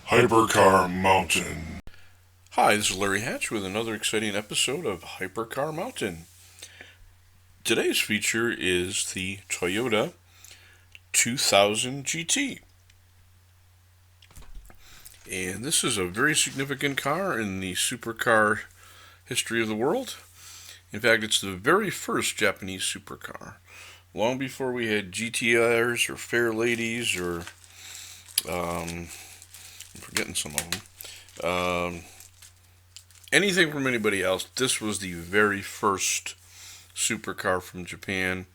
HYPERCAR Mountain. Hi, this is Larry Hatch with another exciting episode of HYPERCAR Mountain. Today's feature is the Toyota 2000 GT. And this is a very significant car in the supercar history of the world. In fact, it's the very first Japanese supercar. Long before we had GTRs or Fair Ladies or, I'm forgetting some of them. Anything from anybody else, this was the very first supercar from Japan,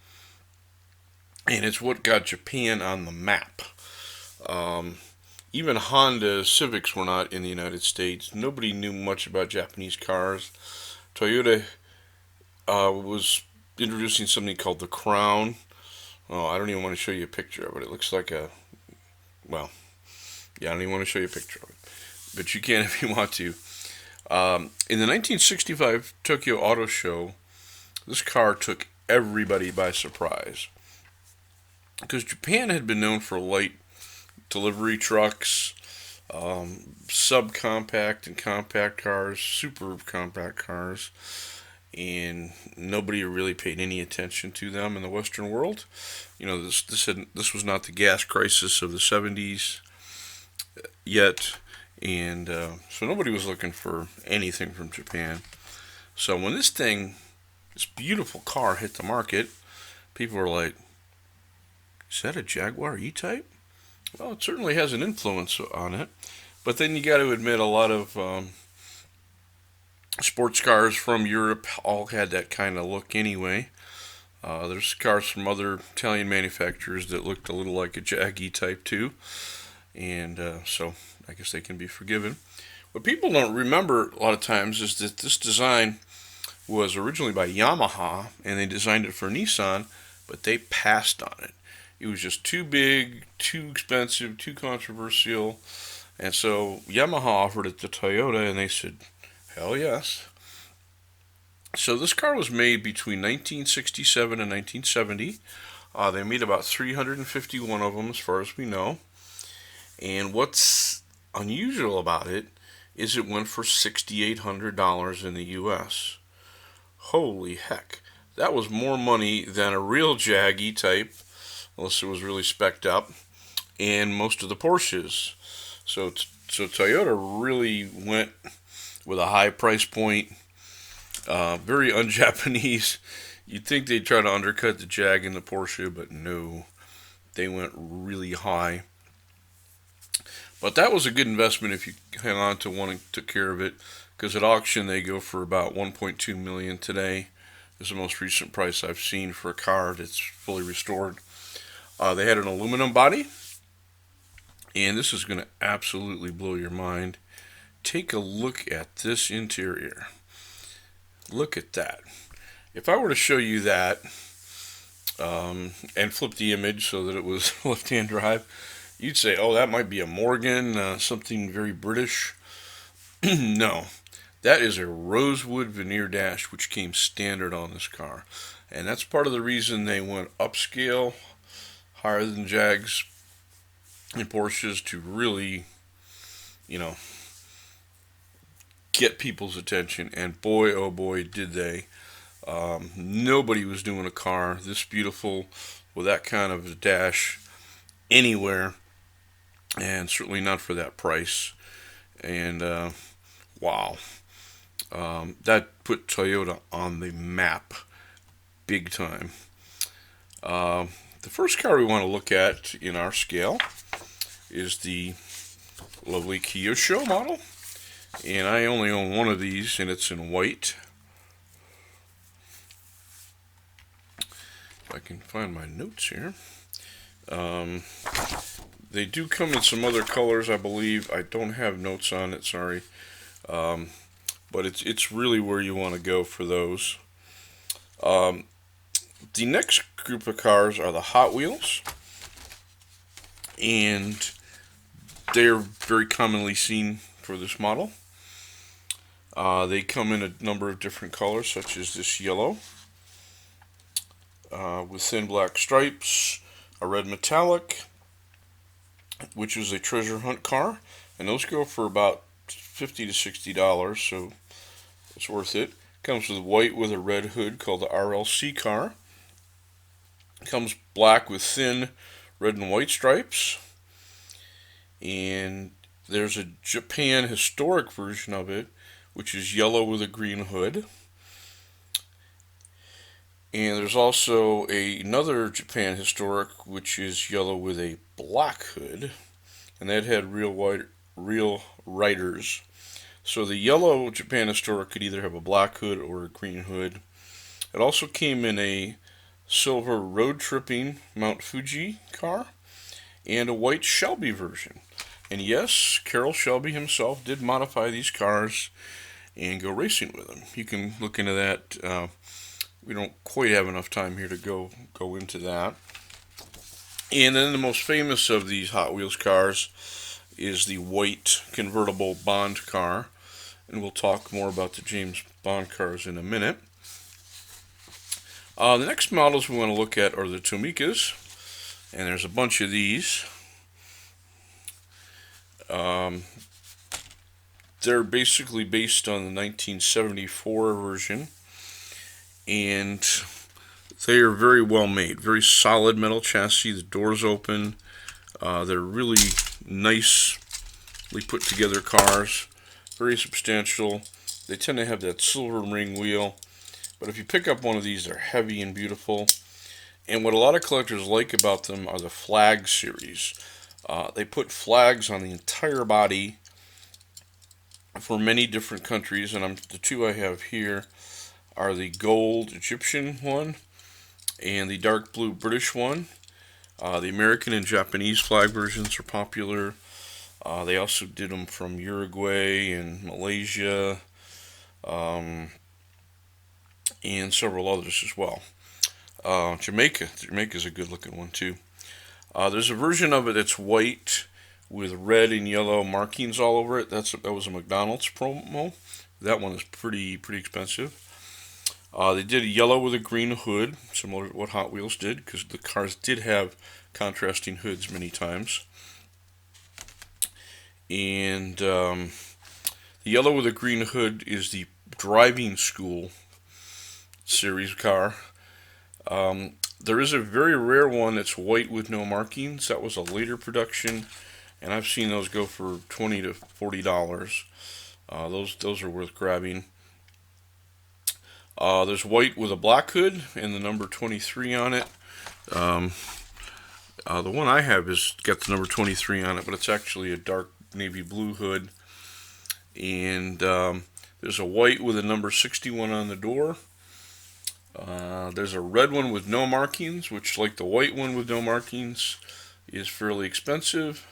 and it's what got Japan on the map. Even Honda Civics were not in the United States. Nobody knew much about Japanese cars. Toyota was introducing something called the Crown. Oh, I don't even want to show you a picture of it. It looks like I don't even want to show you a picture of it. But you can if you want to. In the 1965 Tokyo Auto Show, this car took everybody by surprise. Because Japan had been known for light delivery trucks, subcompact and compact cars, super compact cars, and nobody really paid any attention to them in the Western world. You know, this was not the gas crisis of the 70s yet. And so nobody was looking for anything from Japan. So when this beautiful car hit the market, people were like, is that a Jaguar E-Type? Well, it certainly has an influence on it. But then you got to admit a lot of sports cars from Europe all had that kind of look anyway. There's cars from other Italian manufacturers that looked a little like a Jag E-Type too. And so I guess they can be forgiven. What people don't remember a lot of times is that this design was originally by Yamaha, and they designed it for Nissan, but they passed on it. It was just too big, too expensive, too controversial, and so Yamaha offered it to Toyota, and they said, hell yes. So this car was made between 1967 and 1970. They made about 351 of them, as far as we know. And what's unusual about it is it went for $6,800 in the U.S. Holy heck. That was more money than a real Jag E-Type, unless it was really spec'd up, and most of the Porsches. So Toyota really went with a high price point, very un-Japanese. You'd think they'd try to undercut the Jag and the Porsche, but no. They went really high. But that was a good investment if you hang on to one and took care of it, because at auction they go for about $1.2 million today. This is the most recent price I've seen for a car that's fully restored. They had an aluminum body, and this is going to absolutely blow your mind. Take a look at this interior. Look at that. If I were to show you that and flip the image so that it was left-hand drive, you'd say, oh, that might be a Morgan, something very British. No, that is a rosewood veneer dash, which came standard on this car. And that's part of the reason they went upscale, higher than Jags and Porsches, to really, get people's attention. And boy, oh boy, did they. Nobody was doing a car this beautiful with that kind of a dash anywhere. And certainly not for that price. And wow, that put Toyota on the map big time. The first car we want to look at in our scale is the lovely Kyosho model. And I only own one of these, and it's in white. If I can find my notes here. They do come in some other colors, I believe. I don't have notes on it, sorry. But it's really where you want to go for those. The next group of cars are the Hot Wheels. And they're very commonly seen for this model. They come in a number of different colors, such as this yellow, with thin black stripes, a red metallic, which is a treasure hunt car, and those go for about $50 to $60, so it's worth it. Comes with white with a red hood called the RLC car. Comes black with thin red and white stripes. And there's a Japan historic version of it, which is yellow with a green hood. And there's also another Japan historic, which is yellow with a black hood, and that had real riders. So the yellow Japan historic could either have a black hood or a green hood. It also came in a silver road tripping Mount Fuji car and a white Shelby version. And yes, Carroll Shelby himself did modify these cars and go racing with them. You can look into that. We don't quite have enough time here to go into that. And then the most famous of these Hot Wheels cars is the white convertible Bond car. And we'll talk more about the James Bond cars in a minute. The next models we want to look at are the Tomicas. And there's a bunch of these. They're basically based on the 1974 version. And they are very well made, very solid metal chassis. The doors open. They're really nicely put together cars, very substantial. They tend to have that silver ring wheel, but if you pick up one of these, they're heavy and beautiful. And what a lot of collectors like about them are the flag series. They put flags on the entire body for many different countries, and the two I have here are the gold Egyptian one and the dark blue British one. The American and Japanese flag versions are popular. They also did them from Uruguay and Malaysia, and several others as well. Jamaica's a good looking one too. There's a version of it that's white with red and yellow markings all over it. That was a McDonald's promo. That one is pretty expensive. They did a yellow with a green hood, similar to what Hot Wheels did, because the cars did have contrasting hoods many times. And the yellow with a green hood is the driving school series car. There is a very rare one that's white with no markings. That was a later production, and I've seen those go for $20 to $40. Those are worth grabbing. There's white with a black hood and the number 23 on it. The one I have has got the number 23 on it, but it's actually a dark navy blue hood. And there's a white with a number 61 on the door. There's a red one with no markings, which, like the white one with no markings, is fairly expensive.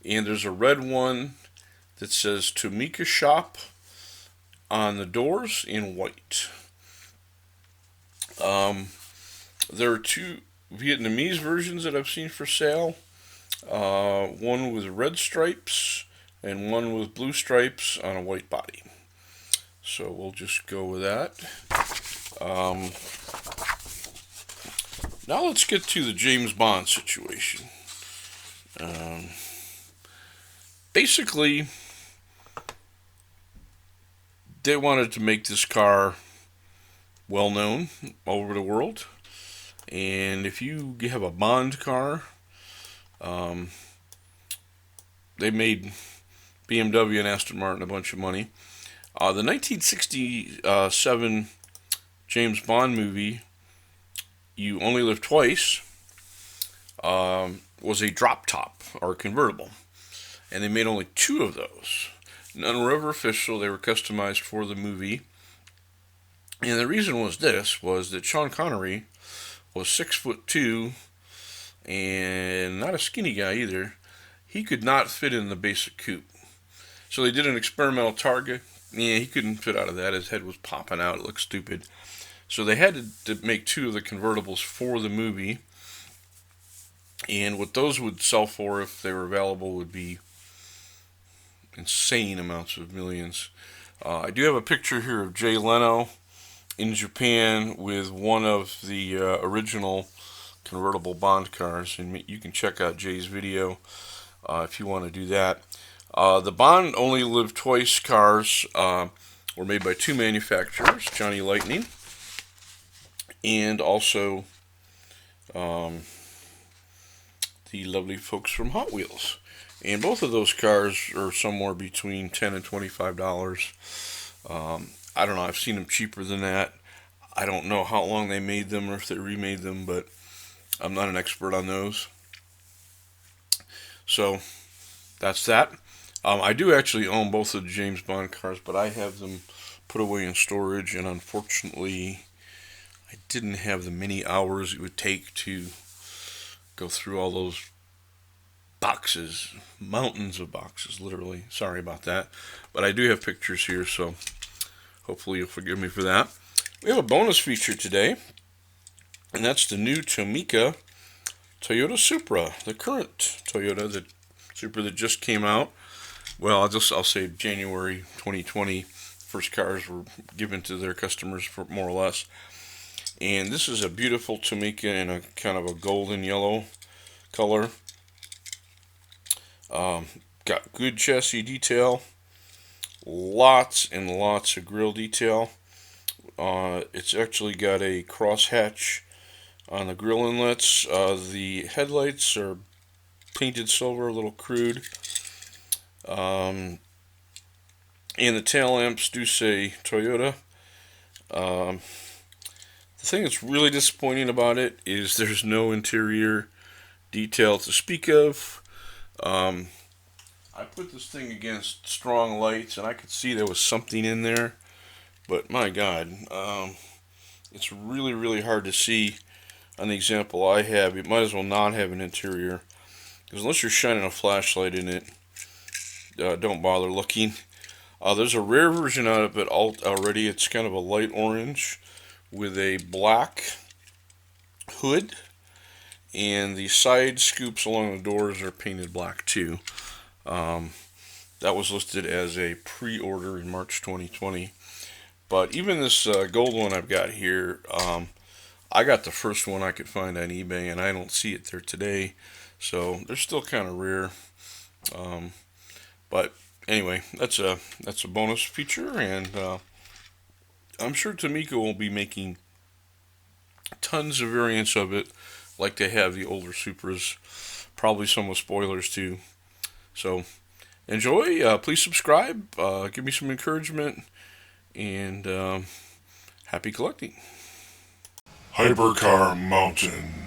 And there's a red one that says Tomica Shop on the doors in white. There are two Vietnamese versions that I've seen for sale. One with red stripes and one with blue stripes on a white body. So we'll just go with that. Now let's get to the James Bond situation. Basically, they wanted to make this car well known all over the world. And if you have a Bond car, they made BMW and Aston Martin a bunch of money. The 1967 James Bond movie, You Only Live Twice, was a drop top or a convertible. And they made only 2 of those. None were ever official. They were customized for the movie. And the reason was that Sean Connery was 6'2" and not a skinny guy either. He could not fit in the basic coupe. So they did an experimental Targa. Yeah, he couldn't fit out of that. His head was popping out. It looked stupid. So they had to make 2 of the convertibles for the movie. And what those would sell for, if they were available, would be insane amounts of millions. I do have a picture here of Jay Leno in Japan with one of the original convertible Bond cars, and you can check out Jay's video. if you want to do that. The Bond Only Live Twice cars were made by two manufacturers, Johnny Lightning and also the lovely folks from Hot Wheels. And both of those cars are somewhere between $10 and $25. I don't know, I've seen them cheaper than that. I don't know how long they made them or if they remade them, but I'm not an expert on those. So that's that. I do actually own both of the James Bond cars, but I have them put away in storage, and unfortunately I didn't have the many hours it would take to go through all those boxes, mountains of boxes, literally. Sorry about that. But I do have pictures here, so hopefully you'll forgive me for that. We have a bonus feature today, and that's the new Tomica Toyota Supra, the current Toyota, the Supra that just came out. Well, I'll say January 2020. First cars were given to their customers, for more or less. And this is a beautiful Tomica in a kind of a golden yellow color. Got good chassis detail, lots and lots of grille detail. It's actually got a crosshatch on the grille inlets. The headlights are painted silver, a little crude. And the tail lamps do say Toyota. The thing that's really disappointing about it is there's no interior detail to speak of. I put this thing against strong lights and I could see there was something in there, but my God, it's really, really hard to see on the example I have. You might as well not have an interior, because unless you're shining a flashlight in it, don't bother looking. There's a rare version of it already. It's kind of a light orange with a black hood, and the side scoops along the doors are painted black too. That was listed as a pre-order in March 2020. But even this gold one I've got here, I got the first one I could find on eBay, and I don't see it there today. So they're still kind of rare. But anyway, that's a bonus feature, and I'm sure Tomica will be making tons of variants of it, like they have the older Supras. Probably some with spoilers too. So enjoy. Please subscribe. Give me some encouragement, and happy collecting. Hypercar Mountain.